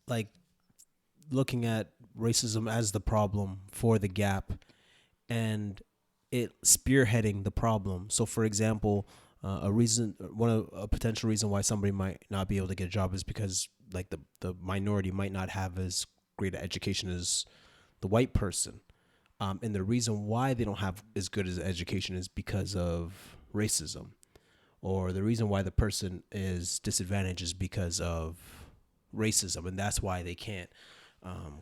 like looking at racism as the problem for the gap and it spearheading the problem. So, for example, a potential reason why somebody might not be able to get a job is because like the minority might not have as great an education as the white person. And the reason why they don't have as good as education is because of racism, or the reason why the person is disadvantaged is because of racism, and that's why they can't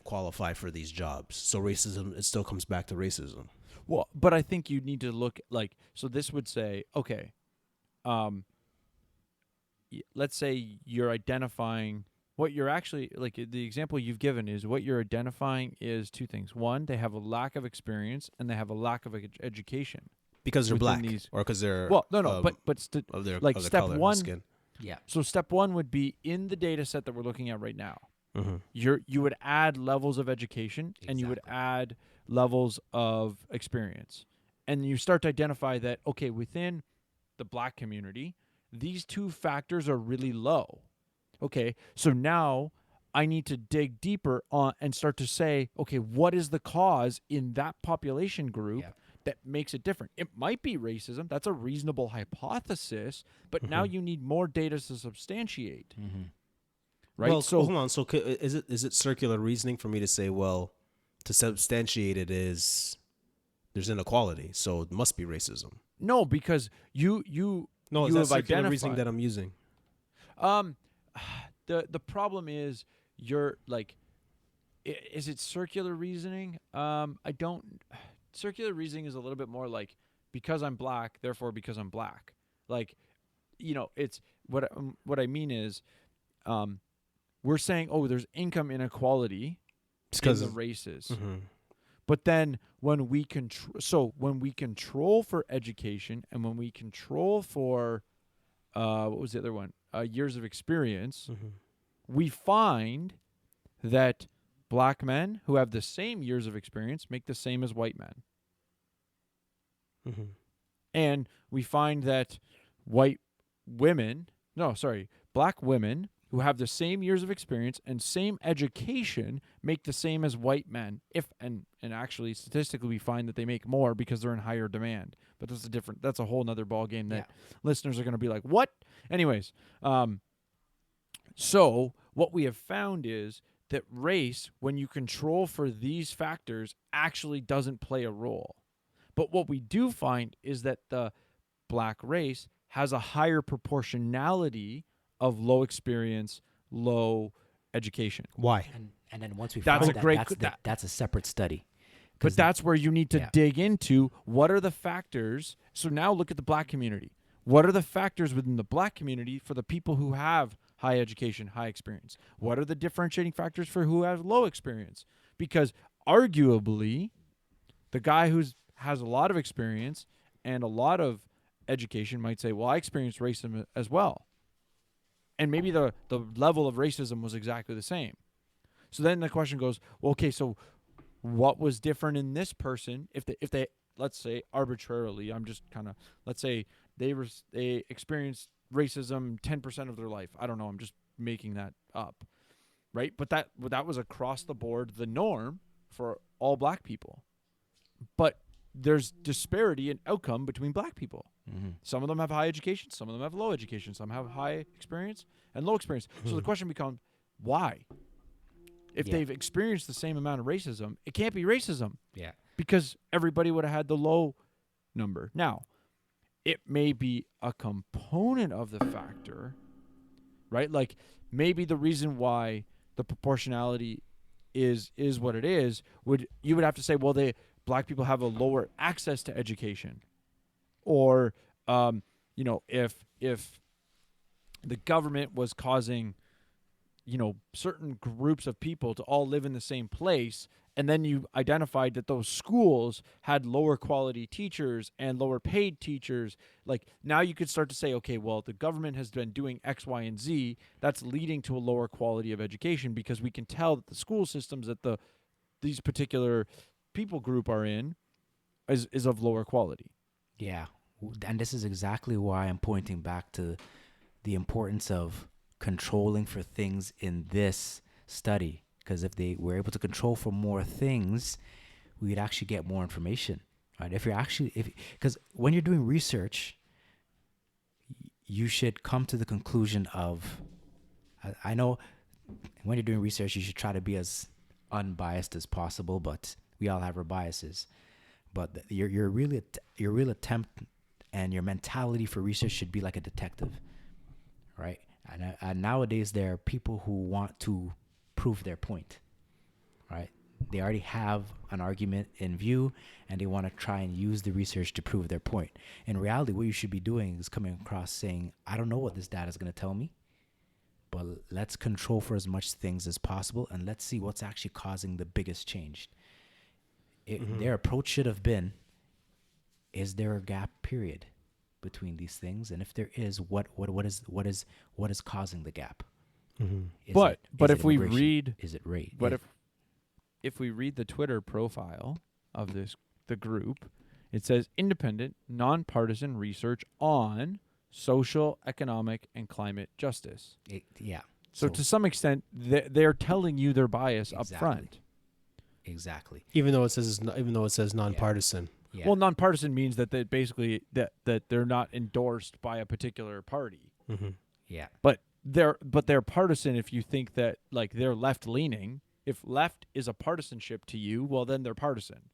qualify for these jobs. So racism, it still comes back to racism. Well, but I think you need to look like, so this would say, okay, um, let's say you're identifying what you're actually, like the example you've given is what you're identifying is two things. One, they have a lack of experience and they have a lack of education Because they're within black, these. or because they're Well, no, like of their step color of one. skin. Yeah. So step one would be in the data set that we're looking at right now. Mm-hmm. You would add levels of education and you would Exactly. add levels of experience, and you start to identify that okay, within the black community, these two factors are really low. Okay, so now I need to dig deeper on and start to say, okay, what is the cause in that population group Yeah. that makes it different? It might be racism. That's a reasonable hypothesis, but now Mm-hmm. you need more data to substantiate, Mm-hmm. right? Well, So hold on. So is it circular reasoning for me to say, well, to substantiate it is there's inequality, so it must be racism? no, because you No, is you that have circular reasoning identified. that I'm using? Um, the problem is you're like, is it circular reasoning? I don't. Circular reasoning is a little bit more like because I'm black, therefore because I'm black. Like, it's what I mean is, um, we're saying, oh, there's income inequality It's in because the of. races. Mm-hmm. But then when we control for education and when we control for what was the other one? Years of experience, Mm-hmm. we find that black men who have the same years of experience make the same as white men. Mm-hmm. And we find that white women, no, sorry, black women who have the same years of experience and same education make the same as white men. And actually statistically we find that they make more because they're in higher demand. But that's a whole nother ball game that listeners are going to be like, "What?" Anyways, so what we have found is that race, when you control for these factors, actually doesn't play a role. But what we do find is that the black race has a higher proportionality of low experience, low education. Why? And then once we That's find a that, great that's a separate study. But that's where you need to Yeah. dig into what are the factors. So now look at the black community. What are the factors within the black community for the people who have high education, high experience? What are the differentiating factors for who has low experience? Because arguably, the guy who has a lot of experience and a lot of education might say, well, I experienced racism as well. And maybe the level of racism was exactly the same. So then the question goes, well, okay, so what was different in this person if they let's say arbitrarily, I'm just kind of, let's say they experienced racism 10% of their life. I don't know, I'm just making that up, right? But that was across the board the norm for all black people. But there's disparity in outcome between black people. Mm-hmm. Some of them have high education, some of them have low education, some have high experience and low experience. So the question becomes, why? If they've experienced the same amount of racism, it can't be racism Yeah. because everybody would have had the low number. Now, it may be a component of the factor, right? Like maybe the reason why the proportionality is what it is, you would have to say, well, black people have a lower access to education, or if the government was causing certain groups of people to all live in the same place, and then you identified that those schools had lower quality teachers and lower paid teachers, like now you could start to say, okay, well, the government has been doing X, Y, and Z, that's leading to a lower quality of education because we can tell that the school systems that these particular people group are in is of lower quality. Yeah. And this is exactly why I'm pointing back to the importance of controlling for things in this study, because if they were able to control for more things, we'd actually get more information, right? Because when you're doing research, you should come to the conclusion of, I know when you're doing research, you should try to be as unbiased as possible, but we all have our biases. But your real attempt and your mentality for research should be like a detective, right? And nowadays there are people who want to prove their point, right? They already have an argument in view, and they want to try and use the research to prove their point. In reality, what you should be doing is coming across saying, I don't know what this data is going to tell me, but let's control for as much things as possible, and let's see what's actually causing the biggest change. Their approach should have been, is there a gap period between these things? And if there is, what is causing the gap? But if we immigration? read, Is it rate? but if we read the Twitter profile of the group, it says independent, nonpartisan research on social, economic, and climate justice. Yeah. So to some extent, they're telling you their bias up Exactly. front. Exactly. Even though it says nonpartisan. Yeah. Well, nonpartisan means that they basically that they're not endorsed by a particular party. Yeah. But they're partisan if you think that like they're left leaning. If left is a partisanship to you, well then they're partisan.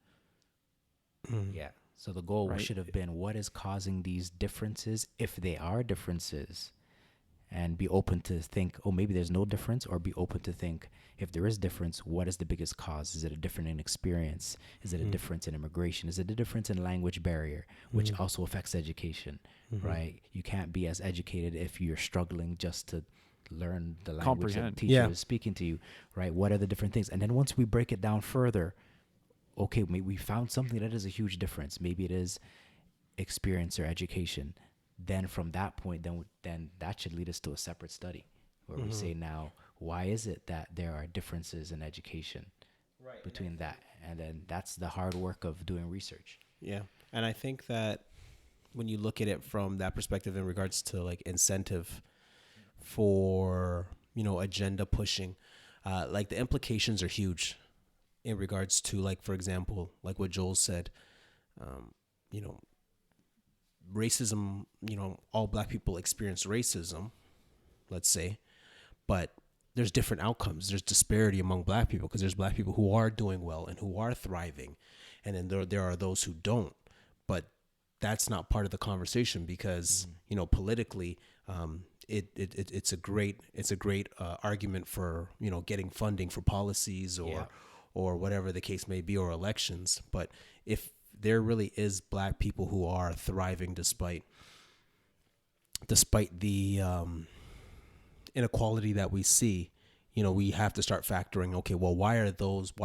Yeah. So the goal Right. should have been, what is causing these differences, if they are differences, and be open to think, oh, maybe there's no difference, or be open to think, if there is difference, what is the biggest cause? Is it a difference in experience? Is it a difference in immigration? Is it a difference in language barrier, which also affects education, right? You can't be as educated if you're struggling just to learn the language that Comprehend. the teacher Yeah. is speaking to you, right? What are the different things? And then once we break it down further, okay, maybe we found something that is a huge difference. Maybe it is experience or education. Then from that point, then that should lead us to a separate study where we say, now, why is it that there are differences in education between that? And then that's the hard work of doing research. Yeah. And I think that when you look at it from that perspective in regards to like incentive for, agenda pushing, like the implications are huge in regards to, like, for example, like what Joel said, racism, all black people experience racism, let's say, but there's different outcomes. There's disparity among black people because there's black people who are doing well and who are thriving. And then there are those who don't, but that's not part of the conversation because, politically, it's a great argument for, getting funding for policies or whatever the case may be, or elections. But if there really is black people who are thriving despite the inequality that we see, we have to start factoring, okay, well, why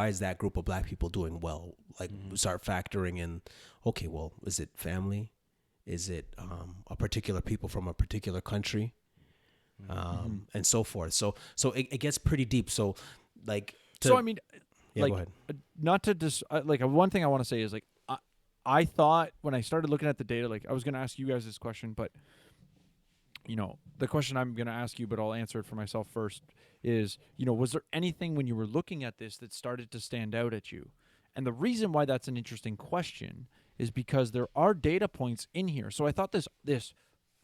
is that group of black people doing well? Like, start factoring in, okay, well, is it family? Is it a particular people from a particular country? And so forth. So it gets pretty deep. So like, So I mean, yeah, like, go ahead. not to just like one thing I want to say is like I thought when I started looking at the data, like I was going to ask you guys this question, but the question I'm going to ask you, but I'll answer it for myself first, is, was there anything when you were looking at this that started to stand out at you? And the reason why that's an interesting question is because there are data points in here. So I thought this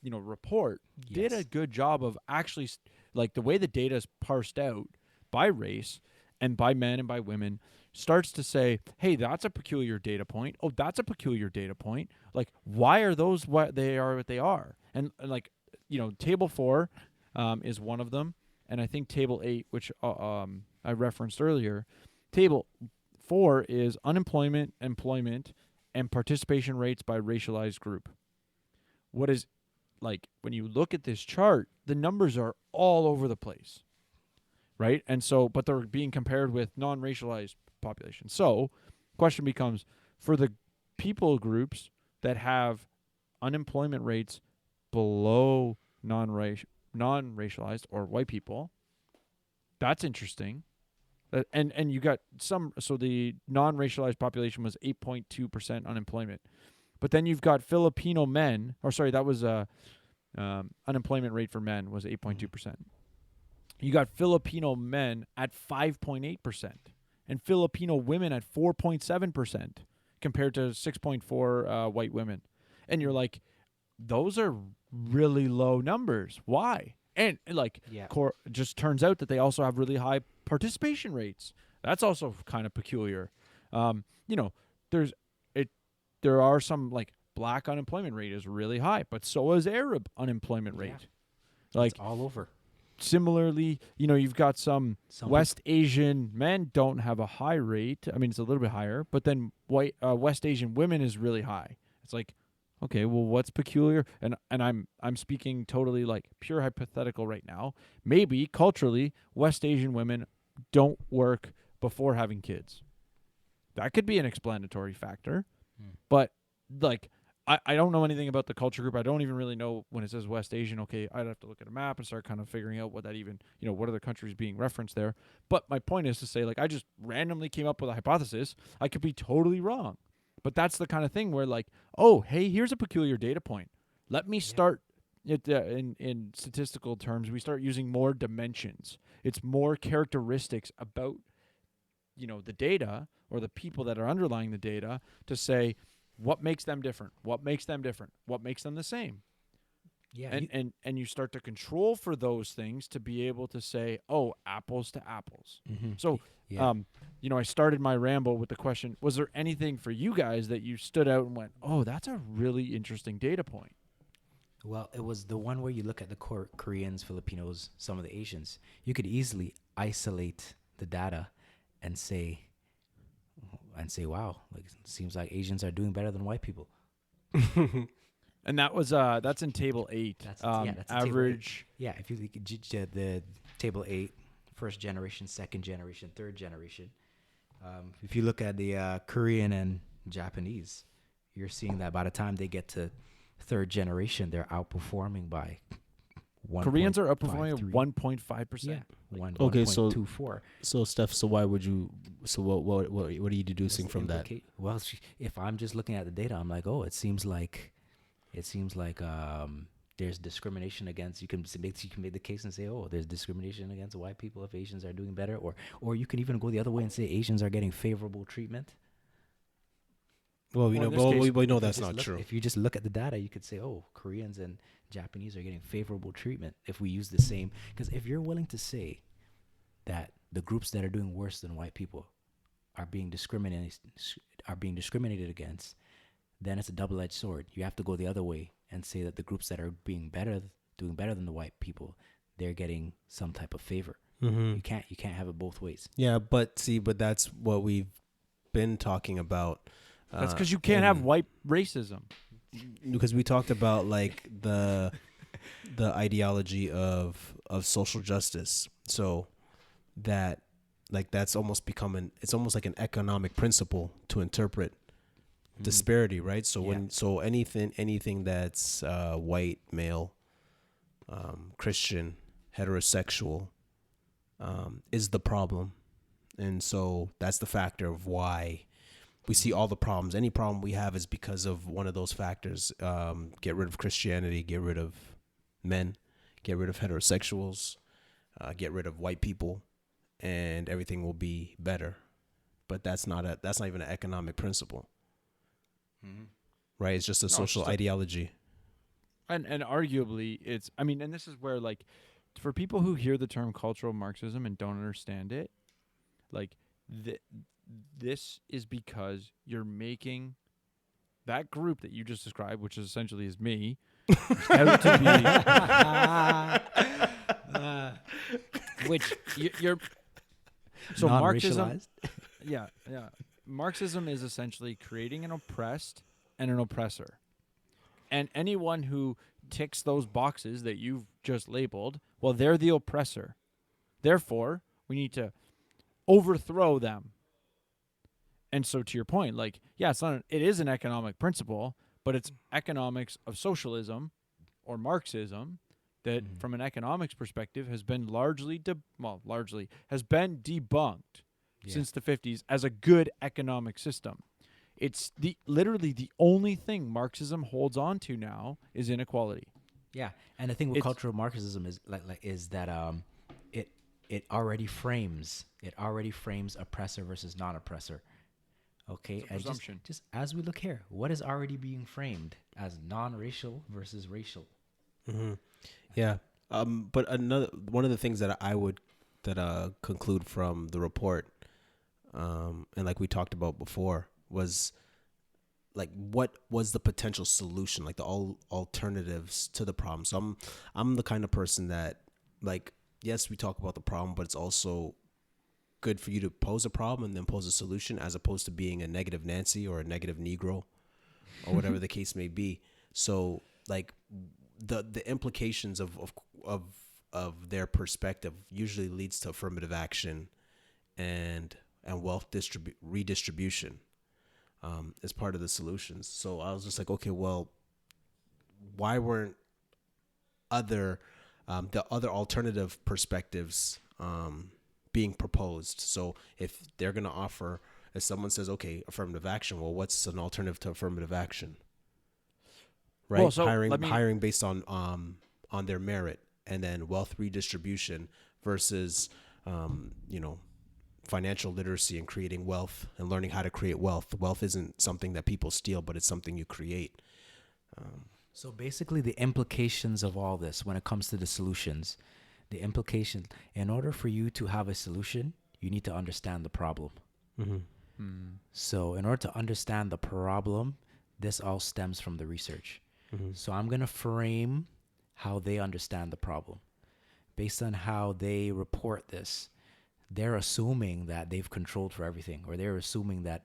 report did a good job of actually, like, the way the data is parsed out by race and by men and by women starts to say, hey, that's a peculiar data point. Oh, that's a peculiar data point. Like, why are those what they are? And like, table 4 is one of them. And I think table 8, which I referenced earlier, table 4 is unemployment, employment, and participation rates by racialized group. What is, like, when you look at this chart, the numbers are all over the place, right? And so, but they're being compared with non-racialized population. So, question becomes, for the people groups that have unemployment rates below non-racialized or white people, that's interesting. And you got some, so the non-racialized population was 8.2% unemployment. But then you've got Filipino men, or sorry, that was unemployment rate for men was 8.2%. You got Filipino men at 5.8% and Filipino women at 4.7% compared to 6.4 white women. And you're like, those are really low numbers. Why? And like, Yeah. just turns out that they also have really high participation rates. That's also kind of peculiar. You know, there's it. There are some like black unemployment rate is really high, but so is Arab unemployment Yeah. rate. Like It's all over. similarly, you know, you've got some Some West Asian men don't have a high rate. I mean, it's a little bit higher, but then West Asian women is really high. It's like, okay, well, what's peculiar? And I'm speaking totally like pure hypothetical right now. Maybe culturally, West Asian women don't work before having kids. That could be an explanatory factor, but like. I don't know anything about the culture group. I don't even really know when it says West Asian. Okay, I'd have to look at a map and start kind of figuring out what that even, you know, what other countries being referenced there. But my point is to say, like, I just randomly came up with a hypothesis. I could be totally wrong. But that's the kind of thing where, like, oh, hey, here's a peculiar data point. Let me start it in statistical terms. We start using more dimensions. It's more characteristics about, you know, the data or the people that are underlying the data to say, what makes them different? What makes them different? What makes them the same? Yeah. And you start to control for those things to be able to say, oh, apples to apples. So, Yeah. you know, I started my ramble with the question, was there anything for you guys that you stood out and went, oh, that's a really interesting data point? Well, it was the one where you look at the Koreans, Filipinos, some of the Asians. You could easily isolate the data and say, wow, like it seems like Asians are doing better than white people. And that was that's in table 8. That's in table average. 8. Yeah, if you look at the table 8, first generation, second generation, third generation. If you look at the Korean and Japanese, you're seeing that by the time they get to third generation, they're outperforming by 1. Koreans are outperforming at 1.5%. Yeah, one. Okay, so 1.24. So Steph, so why would you? So what are you deducing from that? Well, if I'm just looking at the data, I'm like, oh, it seems like there's discrimination against. You can make the case and say, oh, there's discrimination against white people if Asians are doing better, or you can even go the other way and say Asians are getting favorable treatment. Well, you know, we know that's not true. If you just look at the data, you could say, oh, Koreans and Japanese are getting favorable treatment if we use the same. Because if you're willing to say that the groups that are doing worse than white people are being discriminated against, then it's a double-edged sword. You have to go the other way and say that the groups that are doing better than the white people, they're getting some type of favor. Mm-hmm. You can't have it both ways. Yeah, but that's what we've been talking about. That's because you can't have white racism. Because we talked about like the ideology of social justice, so that like that's almost it's almost like an economic principle to interpret disparity, right? So anything that's white, male, Christian, heterosexual, is the problem, and so that's the factor of why we see all the problems. Any problem we have is because of one of those factors. Get rid of Christianity, get rid of men, get rid of heterosexuals, get rid of white people, and everything will be better. But that's not even an economic principle, right? It's just a social ideology. And arguably, it's. I mean, and this is where like, for people who hear the term cultural Marxism and don't understand it, like this is because you're making that group that you just described, which essentially is me, out to be which you're so Marxism. Yeah. Marxism is essentially creating an oppressed and an oppressor, and anyone who ticks those boxes that you've just labeled, well, they're the oppressor. Therefore, we need to overthrow them. And so to your point, like, yeah, it is an economic principle, but it's economics of socialism or Marxism that from an economics perspective has been largely debunked since the 50s as a good economic system. It's literally the only thing Marxism holds on to now is inequality. Yeah, and the thing with cultural Marxism is is that it already frames oppressor versus non-oppressor. Okay, It's a and just presumption. just as we look here, what is already being framed as non-racial versus racial? Hmm. Yeah. But another one of the things that I would conclude from the report, and like we talked about before, was like what was the potential solution, like the all alternatives to the problem. So I'm the kind of person that, like, yes, we talk about the problem, but it's also good for you to pose a problem and then pose a solution, as opposed to being a negative Nancy or a negative Negro or whatever the case may be. So like the implications of their perspective usually leads to affirmative action and wealth redistribution, as part of the solutions. So I was just like, okay, well, why weren't other the other alternative perspectives being proposed? So if they're going to offer, if someone says, okay, affirmative action, well, what's an alternative to affirmative action? Well, Right, so let me. hiring based on their merit, and then wealth redistribution versus you know, financial literacy and creating wealth and learning how to create wealth. Wealth isn't something that people steal, but it's something you create. So basically, the implications of all this when it comes to the solutions, the implication, in order for you to have a solution, you need to understand the problem. Mm-hmm. Hmm. So in order to understand the problem, this all stems from the research. Mm-hmm. So I'm going to frame how they understand the problem. Based on how they report this, they're assuming that they've controlled for everything, or they're assuming that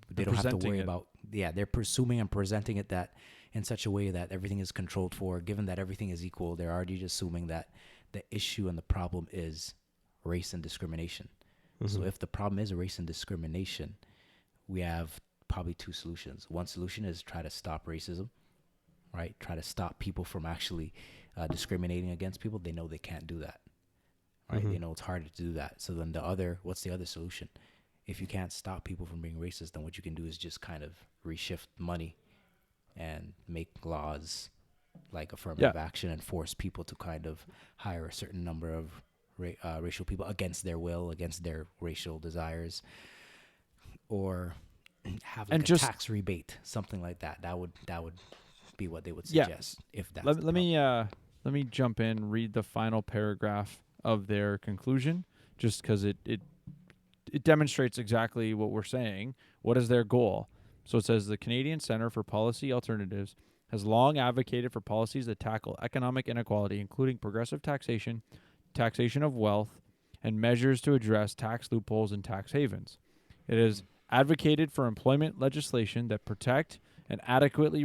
they And don't have to presenting worry it. about, yeah, they're presuming and presenting it that in such a way that everything is controlled for. Given that everything is equal, they're already just assuming that the issue and the problem is race and discrimination. So Mm-hmm. if the problem is race and discrimination, we have probably two solutions. One solution is try to stop racism, right? Try to stop people from actually discriminating against people. They know they can't do that, right? Mm-hmm. They know it's harder to do that. So then what's the other solution? If you can't stop people from being racist, then what you can do is just kind of reshift money and make laws like Yeah. affirmative action and force people to kind of hire a certain number of racial people against their will, against their racial desires, or have like And a just tax rebate, something like that. That would be what they would yeah. suggest if that's Let, the let problem. me let me jump in, read the final paragraph of their conclusion, just because it demonstrates exactly what we're saying. What is their goal? So it says the Canadian Centre for Policy Alternatives has long advocated for policies that tackle economic inequality, including progressive taxation, taxation of wealth, and measures to address tax loopholes and tax havens. It has advocated for employment legislation that protect and adequately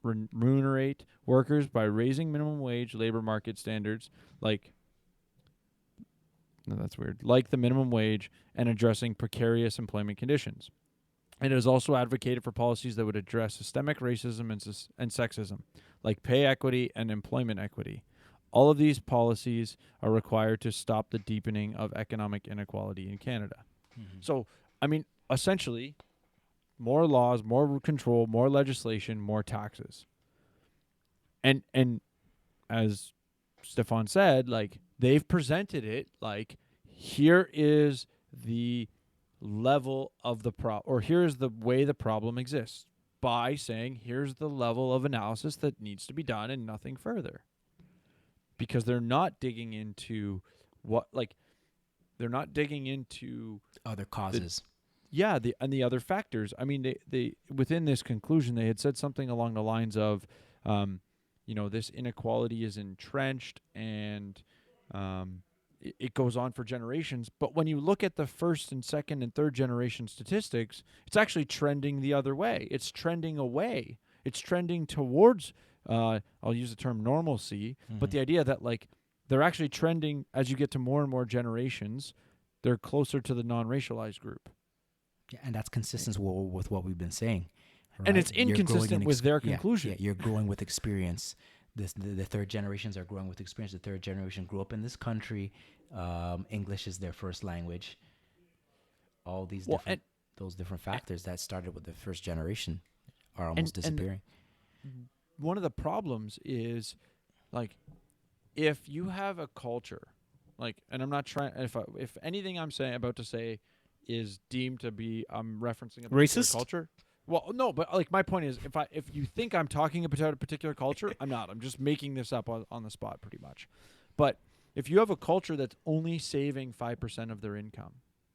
remunerate workers by raising minimum wage, labor market standards like no, that's weird. Like the minimum wage and addressing precarious employment conditions. It has also advocated for policies that would address systemic racism and sexism, like pay equity and employment equity. All of these policies are required to stop the deepening of economic inequality in Canada. Mm-hmm. So, I mean, essentially, more laws, more control, more legislation, more taxes. And as Stefan said, like they've presented it like here is the level of the or here's the way the problem exists by saying here's the level of analysis that needs to be done and nothing further. Because they're not digging into what like they're not digging into Other the causes. yeah, the other factors. I mean, they within this conclusion they had said something along the lines of this inequality is entrenched and it goes on for generations. But when you look at the first and second and third generation statistics, it's actually trending the other way. It's trending away. It's trending towards, I'll use the term normalcy, but the idea that like they're actually trending as you get to more and more generations, they're closer to the non-racialized group. Yeah, and that's consistent with what we've been saying, right? And it's You're growing inconsistent in with their yeah, conclusion. you're growing with experience. The third generations are growing with experience. The third generation grew up in this country. English is their first language. All these Well, those different factors that started with the first generation are and almost disappearing. one of the problems is like if you have a culture, Like, and I'm not trying. If anything I'm about to say is deemed to be, I'm referencing a particular Racist? culture. Well, no, but like my point is, if you think I'm talking about a particular culture, I'm not. I'm just making this up on the spot, pretty much. But if you have a culture that's only saving 5% of their income,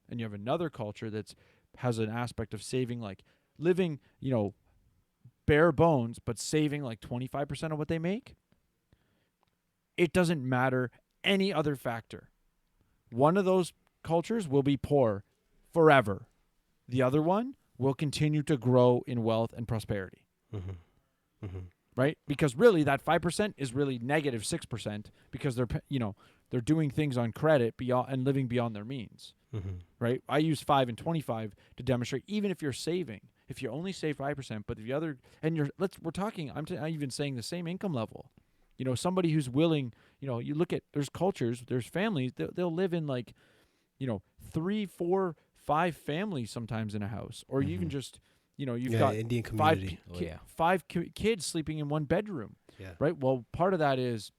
and you have another culture that's has an aspect of saving, like living, bare bones, but saving like 25% of what they make, it doesn't matter any other factor. One of those cultures will be poor forever. The other one will continue to grow in wealth and prosperity. Mm-hmm. Mm-hmm. Right? Because really that 5% is really negative 6% because they're doing things on credit beyond and living beyond their means. Mm-hmm. Right? I use 5 and 25 to demonstrate even if you're saving, if you only save 5%, but the other and we're talking I'm even saying the same income level. Somebody who's willing, you look at there's cultures, there's families, they'll live in like 3, 4, 5 families sometimes in a house, or you can just you've got Indian community. five kids sleeping in one bedroom. Yeah. Right. Well, part of that is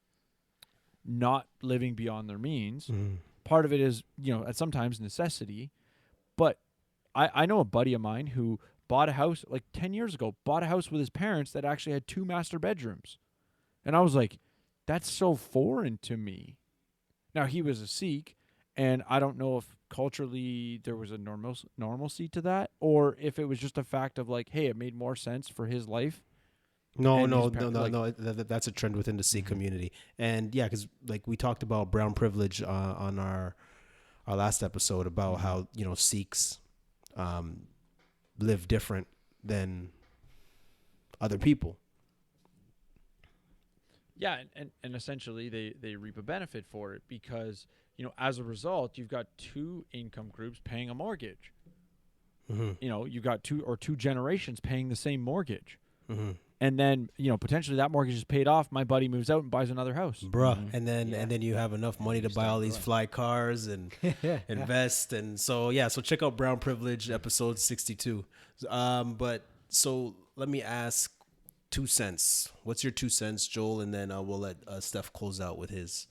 not living beyond their means. Mm-hmm. Part of it is at sometimes necessity. But I know a buddy of mine who bought a house like 10 years ago, bought a house with his parents that actually had 2 master bedrooms, and I was like, that's so foreign to me. Now he was a Sikh. And I don't know if culturally there was a normalcy to that, or if it was just a fact of like, hey, it made more sense for his life. No. Like, That's a trend within the Sikh community, and yeah, because like we talked about brown privilege on our last episode about how Sikhs live different than other people. yeah, and essentially they reap a benefit for it because as a result, you've got 2 income groups paying a mortgage. Mm-hmm. You've got 2 generations paying the same mortgage. Mm-hmm. And then, potentially that mortgage is paid off. My buddy moves out and buys another house. Bruh. Mhm. And then you have enough money to buy all these fly cars and invest. And so check out Brown Privilege episode 62. But so let me ask 2 cents. What's your 2 cents, Joel? And then we'll let Steph close out with his.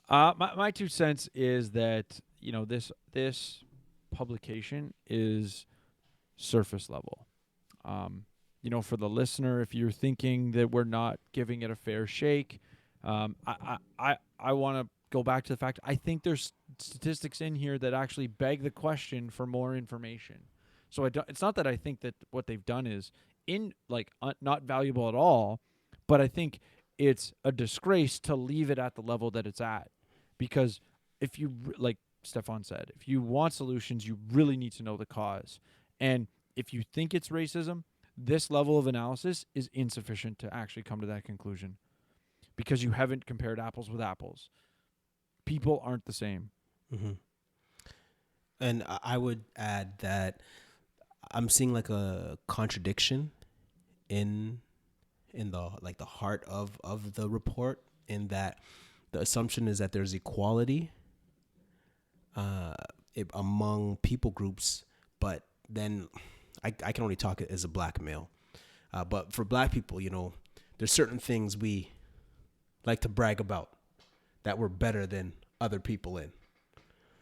My 2 cents is that this publication is surface level. For the listener, if you're thinking that we're not giving it a fair shake, I want to go back to the fact I think there's statistics in here that actually beg the question for more information. So it's not that I think that what they've done is not valuable at all, but I think it's a disgrace to leave it at the level that it's at. Because if you, like Stefan said, if you want solutions, you really need to know the cause. And if you think it's racism, this level of analysis is insufficient to actually come to that conclusion because you haven't compared apples with apples. People aren't the same. Mm-hmm. And I would add that I'm seeing like a contradiction in the heart of the report, in that the assumption is that there's equality among people groups, but then I can only talk as a black male. But for black people, there's certain things we like to brag about that we're better than other people in.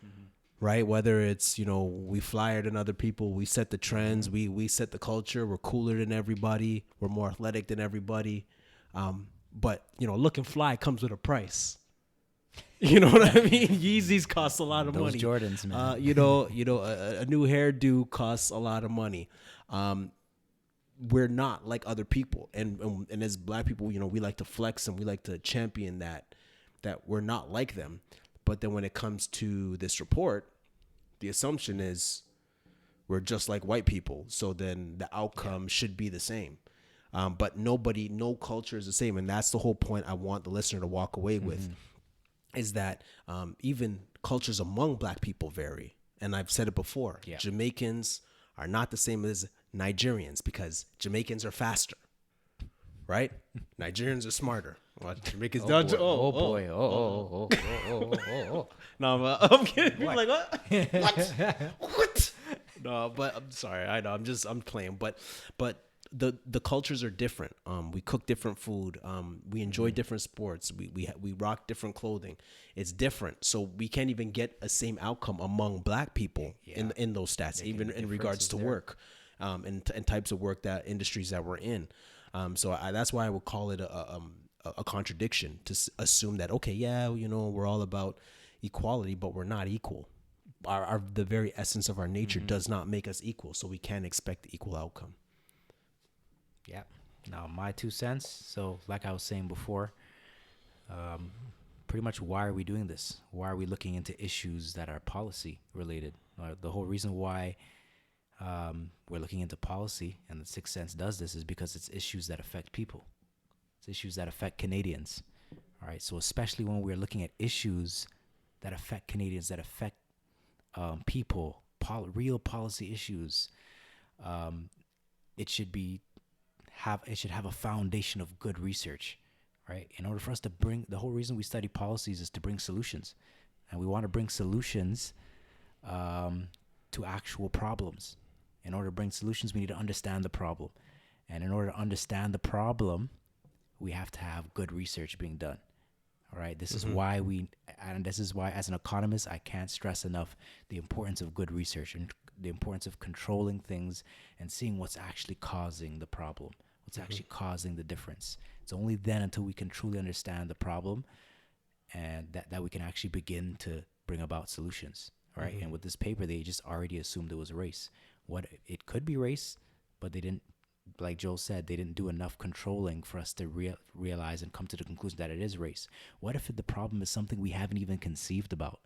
Mm-hmm. Right? Whether it's, we flyer than other people, we set the trends, we set the culture, we're cooler than everybody, we're more athletic than everybody. But, looking fly comes with a price. You know what I mean? Yeezys cost a lot of money. Those Jordans, man. A new hairdo costs a lot of money. We're not like other people, and as black people, we like to flex and we like to champion that we're not like them. But then when it comes to this report, the assumption is we're just like white people. So then the outcome should be the same. But no culture is the same, and that's the whole point I want the listener to walk away with. Is that even cultures among black people vary. And I've said it before. Yeah. Jamaicans are not the same as Nigerians because Jamaicans are faster, right? Nigerians are smarter. Well, Jamaicans don't. No, I'm kidding. People like, what? What? No, but I'm sorry. I know. I'm playing. But the cultures are different. We cook different food. We enjoy different sports. We rock different clothing. It's different, so we can't even get a same outcome among Black people in those stats, There can even be in regards differences to there. work, and types of work that industries that we're in. That's why I would call it a contradiction to assume that, okay, yeah, we're all about equality, but we're not equal. The very essence of our nature does not make us equal, so we can't expect equal outcome. Yeah. Now, my 2 cents. So, like I was saying before, pretty much why are we doing this? Why are we looking into issues that are policy related? The whole reason why we're looking into policy and the Sixth Sense does this is because it's issues that affect people. It's issues that affect Canadians. All right. So, especially when we're looking at issues that affect Canadians, that affect people, real policy issues, it should have a foundation of good research, right? In order for us to bring, the whole reason we study policies is to bring solutions, and we want to bring solutions to actual problems. In order to bring solutions, we need to understand the problem, and in order to understand the problem, we have to have good research being done. All right. This is why as an economist, I can't stress enough the importance of good research and the importance of controlling things and seeing what's actually causing the problem, what's actually causing the difference. It's only then, until we can truly understand the problem, and that we can actually begin to bring about solutions. All right. And with this paper, they just already assumed it was race. What it could be race, but they didn't. Like Joel said, they didn't do enough controlling for us to realize and come to the conclusion that it is race. What if the problem is something we haven't even conceived about,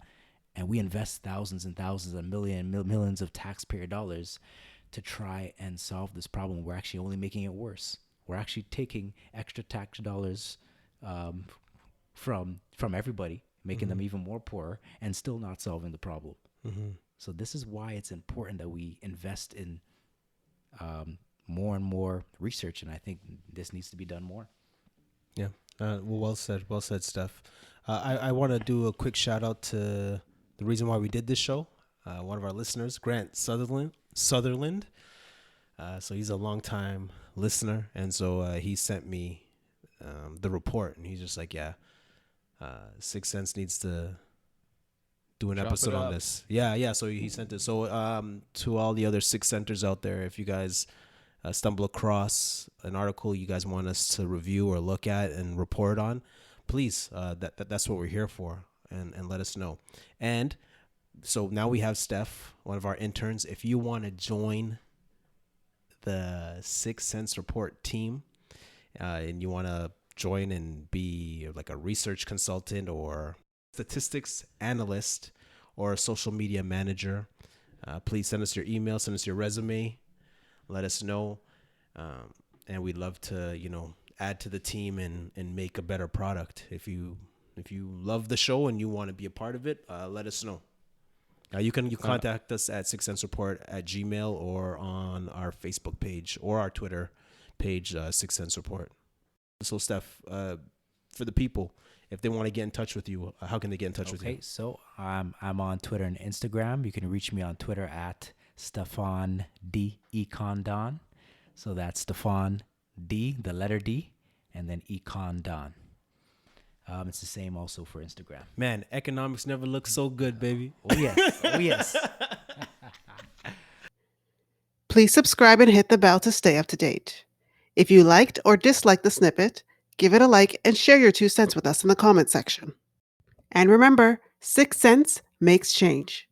and we invest thousands and thousands and millions of taxpayer dollars to try and solve this problem? We're actually only making it worse. We're actually taking extra tax dollars from everybody, making them even more poorer, and still not solving the problem. So this is why it's important that we invest in more and more research, and I think this needs to be done more. Yeah. Well said, Steph. I want to do a quick shout out to the reason why we did this show. One of our listeners, Grant Sutherland. So he's a longtime listener, and so he sent me the report, and he's just like, yeah, Sixth Sense needs to do an Chop episode it on up. this. Yeah. So he sent it. So to all the other Sixth Centers out there, if you guys stumble across an article you guys want us to review or look at and report on, please, that's what we're here for, and let us know. And so now we have Steph, one of our interns. If you want to join the Sixth Sense Report team, and you want to join and be like a research consultant or statistics analyst or a social media manager, please send us your email, send us your resume, let us know, and we'd love to add to the team and make a better product. If you love the show and you want to be a part of it, let us know. You can contact us at sixthsensereport@gmail or on our Facebook page or our Twitter page, Sixth Sense Report. So Steph, for the people, if they want to get in touch with you, how can they get in touch with you? Okay, so I'm on Twitter and Instagram. You can reach me on Twitter at Stefan D Econ. So that's Stefan D, the letter D, and then Econ. It's the same also for Instagram. Man, economics never looks so good, baby. Oh yes, oh yes. Please subscribe and hit the bell to stay up to date. If you liked or disliked the snippet, give it a like and share your 2 cents with us in the comment section. And remember, 6 cents makes change.